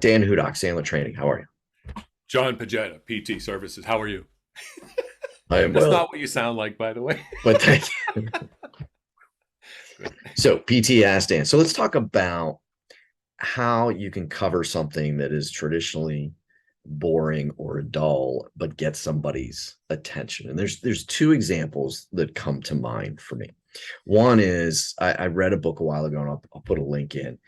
Dan Hudock, Sandler Training. How are you? John Pagetta, PT Services. How are you? I am That's well, not what you sound like, by the way. but thank you. Good. So, PT Ask Dan. So, let's talk about how you can cover something that is traditionally boring or dull, but get somebody's attention. And there's two examples that come to mind for me. One is I read a book a while ago, and I'll put a link in,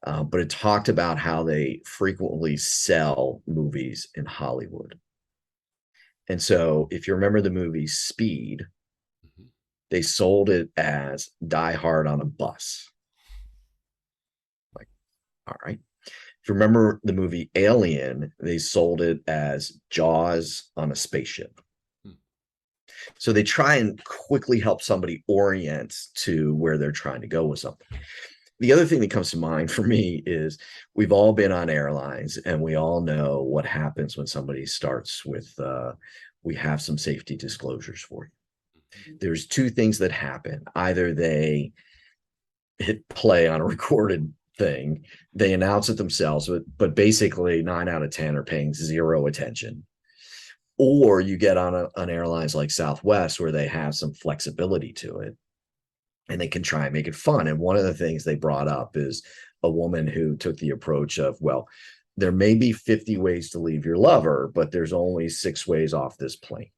but it talked about how they frequently sell movies in Hollywood. And so, if you remember the movie Speed, Mhm. they sold it as Die Hard on a bus. Like, all right. If you remember the movie Alien, they sold it as Jaws on a spaceship. Hmm. So they try and quickly help somebody orient to where they're trying to go with something. The other thing that comes to mind for me is we've all been on airlines and we all know what happens when somebody starts with, we have some safety disclosures for you. Mhm. There's two things that happen. Either they hit play on a recorded thing, they announce it themselves, but basically 9 out of 10 are paying zero attention. Or you get on airlines like Southwest where they have some flexibility to it and they can try and make it fun. And one of the things they brought up is a woman who took the approach of, well, there may be 50 ways to leave your lover, but there's only 6 ways off this plane.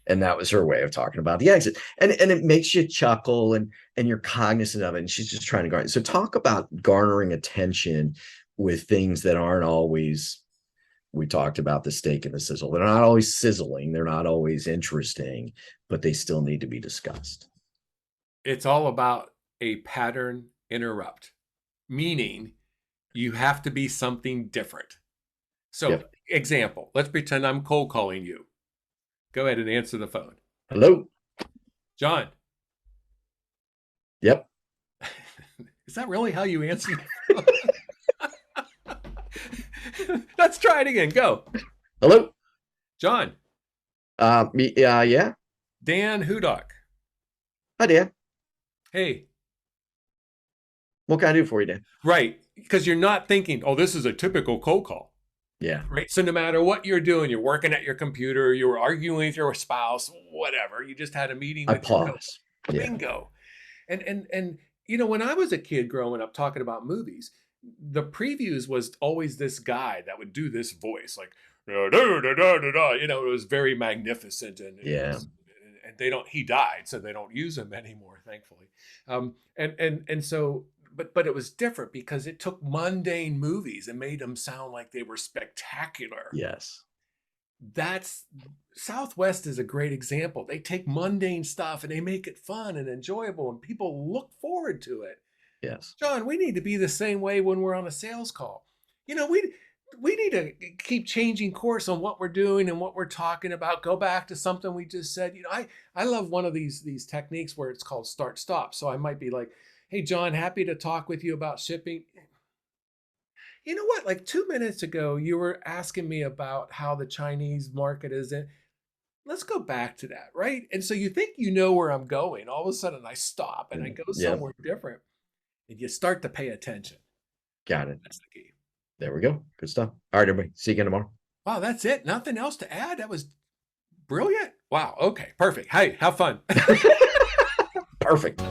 And that was her way of talking about the exit. And it makes you chuckle and you're cognizant of it. And she's just trying to garner. So talk about garnering attention with things that aren't always, we talked about the steak and the sizzle. They're not always sizzling, they're not always interesting, but they still need to be discussed. It's all about a pattern interrupt, meaning you have to be something different. So, Yep. example, let's pretend I'm cold calling you. Go ahead and answer the phone. Hello. John, Yep. is that really how you answer the phone? Let's try it again. Go. Hello. John, Yeah. Dan Hudock. Hi, Dan. Hey, What can I do for you, Dan? right. Because you're not thinking, oh, this is a typical cold call. Yeah. Right. So no matter what you're doing, you're working at your computer, you were arguing with your spouse, whatever. You just had a meeting I with your coach. pause. Yeah. Bingo. And when I was a kid growing up talking about movies, the previews was always this guy that would do this voice like da, da, da, da, da, da. It was very magnificent Yeah. and they don't he died, so they don't use him anymore, thankfully. And so but it was different because it took mundane movies and made them sound like they were spectacular. Yes. That's Southwest is a great example. They take mundane stuff and they make it fun and enjoyable and people look forward to it. Yes. John, we need to be the same way when we're on a sales call. We need to keep changing course on what we're doing and what we're talking about. Go back to something we just said. I love one of these techniques where it's called start stop. So I might be like, "Hey John, happy to talk with you about shipping. You know what? Like 2 minutes ago, you were asking me about how the Chinese market is in. Let's go back to that, right? And so you think you know where I'm going. All of a sudden, I stop and I go Yep. somewhere different, and you start to pay attention. Got it. That's the key. There we go. Good stuff. All right, everybody. See you again tomorrow. Wow, that's it. Nothing else to add. That was brilliant. Wow. Okay, perfect. Hey, have fun. Perfect.